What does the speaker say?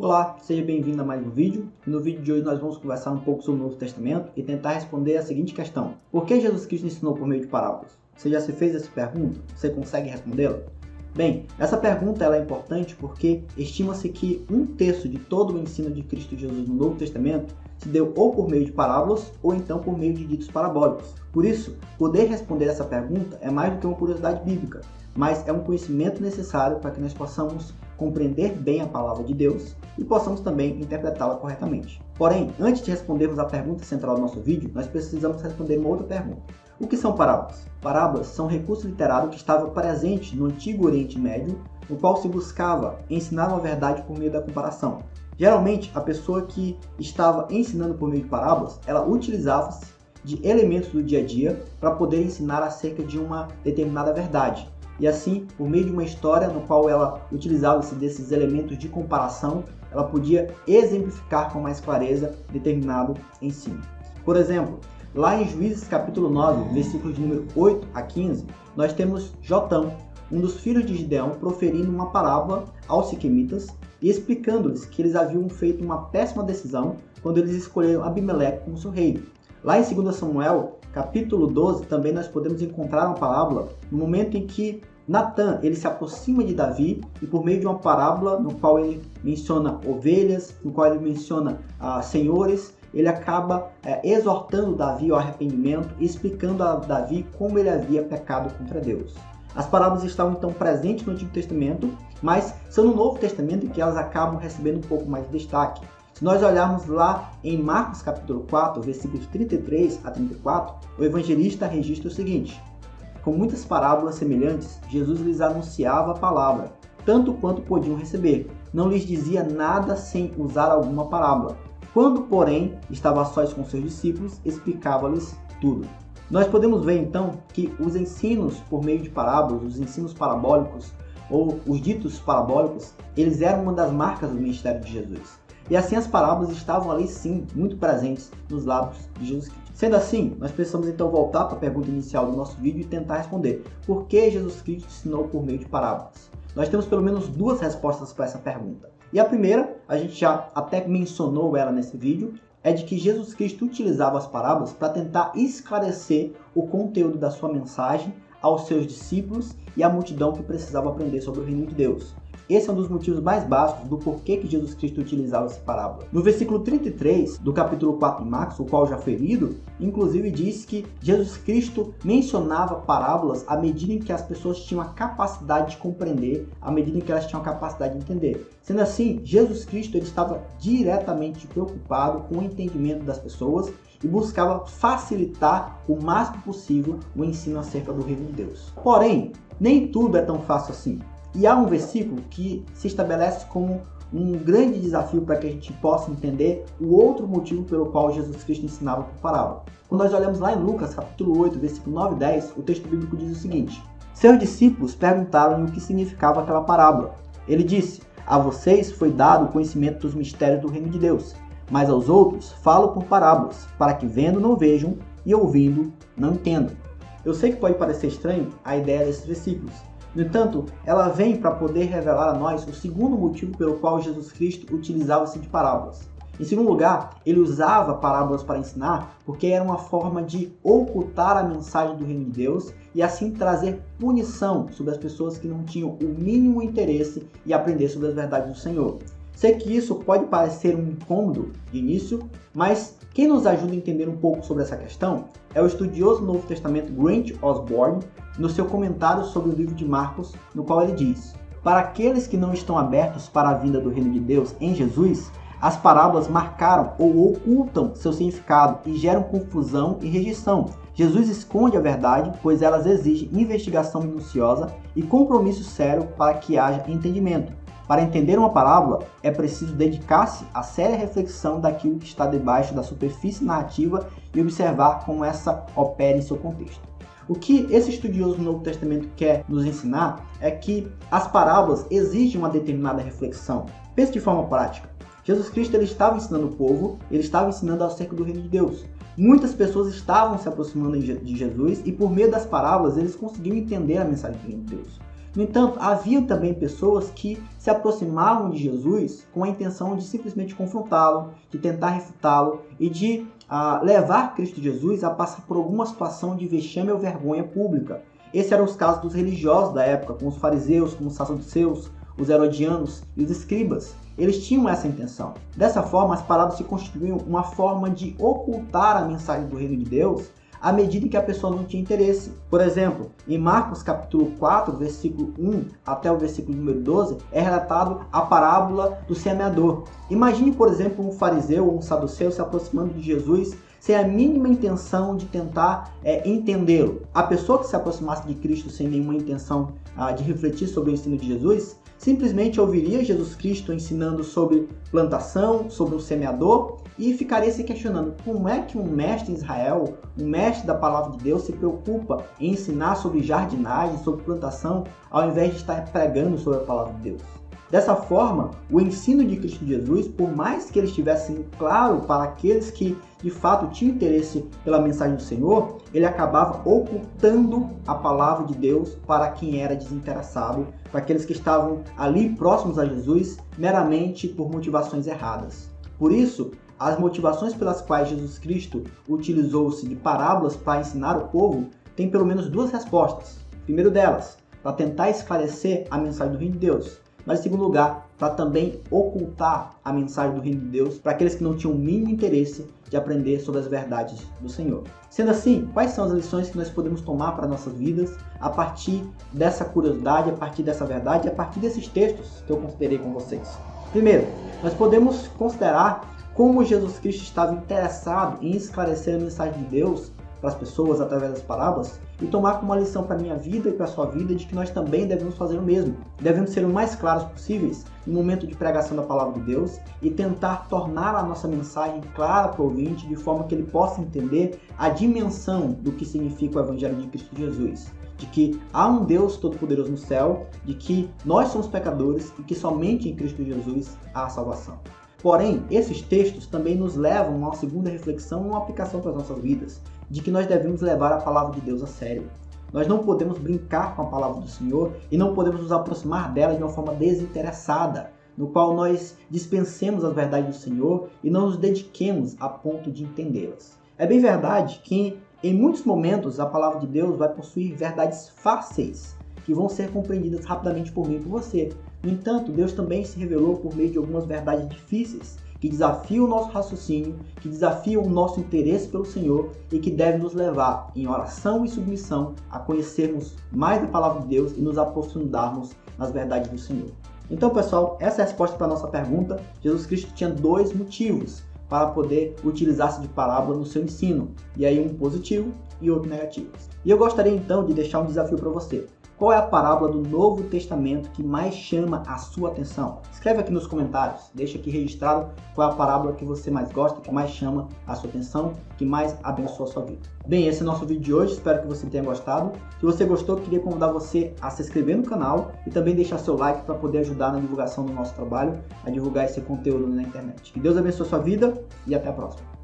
Olá, seja bem-vindo a mais um vídeo. No vídeo de hoje nós vamos conversar um pouco sobre o Novo Testamento e tentar responder a seguinte questão: por que Jesus Cristo ensinou por meio de parábolas? Você já se fez essa pergunta? Você consegue respondê-la? Bem, essa pergunta é importante porque estima-se que um terço de todo o ensino de Cristo Jesus no Novo Testamento se deu ou por meio de parábolas ou então por meio de ditos parabólicos. Por isso, poder responder essa pergunta é mais do que uma curiosidade bíblica, mas é um conhecimento necessário para que nós possamos compreender bem a palavra de Deus e possamos também interpretá-la corretamente. Porém, antes de respondermos a pergunta central do nosso vídeo, nós precisamos responder uma outra pergunta. O que são parábolas? Parábolas são um recurso literário que estava presente no Antigo Oriente Médio, no qual se buscava ensinar uma verdade por meio da comparação. Geralmente, a pessoa que estava ensinando por meio de parábolas, ela utilizava-se de elementos do dia a dia para poder ensinar acerca de uma determinada verdade. E assim, por meio de uma história no qual ela utilizava-se desses elementos de comparação, ela podia exemplificar com mais clareza determinado ensino. Por exemplo, lá em Juízes capítulo 9, versículos de número 8 a 15, nós temos Jotão, um dos filhos de Gideão, proferindo uma parábola aos siquemitas e explicando-lhes que eles haviam feito uma péssima decisão quando eles escolheram Abimeleque como seu rei. Lá em 2 Samuel, capítulo 12, também nós podemos encontrar uma parábola no momento em que Natã ele se aproxima de Davi e por meio de uma parábola no qual ele menciona ovelhas, no qual ele menciona senhores, ele acaba exortando Davi ao arrependimento e explicando a Davi como ele havia pecado contra Deus. As parábolas estavam então presentes no Antigo Testamento, mas são no Novo Testamento que elas acabam recebendo um pouco mais de destaque. Se nós olharmos lá em Marcos capítulo 4, versículos 33 a 34, o evangelista registra o seguinte: com muitas parábolas semelhantes, Jesus lhes anunciava a palavra, tanto quanto podiam receber. Não lhes dizia nada sem usar alguma parábola. Quando, porém, estava a sós com seus discípulos, explicava-lhes tudo. Nós podemos ver, então, que os ensinos por meio de parábolas, os ensinos parabólicos, ou os ditos parabólicos, eles eram uma das marcas do ministério de Jesus. E assim as parábolas estavam ali, sim, muito presentes nos lábios de Jesus Cristo. Sendo assim, nós precisamos então voltar para a pergunta inicial do nosso vídeo e tentar responder: por que Jesus Cristo ensinou por meio de parábolas? Nós temos pelo menos duas respostas para essa pergunta. E a primeira, a gente já até mencionou ela nesse vídeo, é de que Jesus Cristo utilizava as parábolas para tentar esclarecer o conteúdo da sua mensagem aos seus discípulos e à multidão que precisava aprender sobre o reino de Deus. Esse é um dos motivos mais básicos do porquê que Jesus Cristo utilizava essa parábola. No versículo 33 do capítulo 4 de Marcos, o qual já foi lido, inclusive diz que Jesus Cristo mencionava parábolas à medida em que as pessoas tinham a capacidade de compreender, à medida em que elas tinham a capacidade de entender. Sendo assim, Jesus Cristo ele estava diretamente preocupado com o entendimento das pessoas e buscava facilitar o máximo possível o ensino acerca do reino de Deus. Porém, nem tudo é tão fácil assim. E há um versículo que se estabelece como um grande desafio para que a gente possa entender o outro motivo pelo qual Jesus Cristo ensinava por parábola. Quando nós olhamos lá em Lucas, capítulo 8, versículo 9 e 10, o texto bíblico diz o seguinte: seus discípulos perguntaram-lhe o que significava aquela parábola. Ele disse: a vocês foi dado o conhecimento dos mistérios do reino de Deus, mas aos outros falo por parábolas, para que vendo não vejam e ouvindo não entendam. Eu sei que pode parecer estranho a ideia desses versículos. No entanto, ela vem para poder revelar a nós o segundo motivo pelo qual Jesus Cristo utilizava-se de parábolas. Em segundo lugar, ele usava parábolas para ensinar porque era uma forma de ocultar a mensagem do reino de Deus e assim trazer punição sobre as pessoas que não tinham o mínimo interesse em aprender sobre as verdades do Senhor. Sei que isso pode parecer um incômodo de início, mas quem nos ajuda a entender um pouco sobre essa questão é o estudioso do Novo Testamento Grant Osborne, no seu comentário sobre o livro de Marcos, no qual ele diz: para aqueles que não estão abertos para a vinda do reino de Deus em Jesus, as parábolas marcaram ou ocultam seu significado e geram confusão e rejeição. Jesus esconde a verdade, pois elas exigem investigação minuciosa e compromisso sério para que haja entendimento. Para entender uma parábola, é preciso dedicar-se à séria reflexão daquilo que está debaixo da superfície narrativa e observar como essa opera em seu contexto. O que esse estudioso do Novo Testamento quer nos ensinar é que as parábolas exigem uma determinada reflexão. Pense de forma prática. Jesus Cristo ele estava ensinando o povo, ele estava ensinando acerca do reino de Deus. Muitas pessoas estavam se aproximando de Jesus e por meio das parábolas eles conseguiam entender a mensagem do reino de Deus. No entanto, havia também pessoas que se aproximavam de Jesus com a intenção de simplesmente confrontá-lo, de tentar refutá-lo e de levar Cristo Jesus a passar por alguma situação de vexame ou vergonha pública. Esses eram os casos dos religiosos da época, como os fariseus, como os saduceus, os herodianos e os escribas. Eles tinham essa intenção. Dessa forma, as parábolas se constituíam uma forma de ocultar a mensagem do reino de Deus à medida que a pessoa não tinha interesse. Por exemplo, em Marcos capítulo 4, versículo 1 até o versículo número 12, é relatado a parábola do semeador. Imagine, por exemplo, um fariseu ou um saduceu se aproximando de Jesus sem a mínima intenção de tentar entendê-lo. A pessoa que se aproximasse de Cristo sem nenhuma intenção de refletir sobre o ensino de Jesus, simplesmente ouviria Jesus Cristo ensinando sobre plantação, sobre um semeador, e ficaria se questionando como é que um mestre em Israel, um mestre da palavra de Deus, se preocupa em ensinar sobre jardinagem, sobre plantação, ao invés de estar pregando sobre a palavra de Deus. Dessa forma, o ensino de Cristo Jesus, por mais que ele estivesse claro para aqueles que de fato tinham interesse pela mensagem do Senhor, ele acabava ocultando a palavra de Deus para quem era desinteressado, para aqueles que estavam ali próximos a Jesus, meramente por motivações erradas. Por isso, as motivações pelas quais Jesus Cristo utilizou-se de parábolas para ensinar o povo têm pelo menos duas respostas. Primeiro delas, para tentar esclarecer a mensagem do reino de Deus. Mas em segundo lugar, para também ocultar a mensagem do reino de Deus para aqueles que não tinham o mínimo interesse de aprender sobre as verdades do Senhor. Sendo assim, quais são as lições que nós podemos tomar para nossas vidas a partir dessa curiosidade, a partir dessa verdade, a partir desses textos que eu considerei com vocês? Primeiro, nós podemos considerar como Jesus Cristo estava interessado em esclarecer a mensagem de Deus para as pessoas através das parábolas e tomar como uma lição para a minha vida e para a sua vida de que nós também devemos fazer o mesmo. Devemos ser o mais claros possíveis no momento de pregação da palavra de Deus e tentar tornar a nossa mensagem clara para o ouvinte de forma que ele possa entender a dimensão do que significa o Evangelho de Cristo Jesus. De que há um Deus Todo-Poderoso no céu, de que nós somos pecadores e que somente em Cristo Jesus há salvação. Porém, esses textos também nos levam a uma segunda reflexão e uma aplicação para as nossas vidas, de que nós devemos levar a palavra de Deus a sério. Nós não podemos brincar com a palavra do Senhor e não podemos nos aproximar dela de uma forma desinteressada, no qual nós dispensemos as verdades do Senhor e não nos dediquemos a ponto de entendê-las. É bem verdade que em muitos momentos a palavra de Deus vai possuir verdades fáceis, que vão ser compreendidas rapidamente por mim e por você. No entanto, Deus também se revelou por meio de algumas verdades difíceis, que desafiam o nosso raciocínio, que desafiam o nosso interesse pelo Senhor e que devem nos levar, em oração e submissão, a conhecermos mais da palavra de Deus e nos aprofundarmos nas verdades do Senhor. Então, pessoal, essa é a resposta para a nossa pergunta. Jesus Cristo tinha dois motivos para poder utilizar-se de parábola no seu ensino, e aí um positivo e outro negativo. E eu gostaria então de deixar um desafio para você. Qual é a parábola do Novo Testamento que mais chama a sua atenção? Escreve aqui nos comentários, deixa aqui registrado qual é a parábola que você mais gosta, que mais chama a sua atenção, que mais abençoa a sua vida. Bem, esse é o nosso vídeo de hoje, espero que você tenha gostado. Se você gostou, eu queria convidar você a se inscrever no canal e também deixar seu like para poder ajudar na divulgação do nosso trabalho, a divulgar esse conteúdo na internet. Que Deus abençoe a sua vida e até a próxima.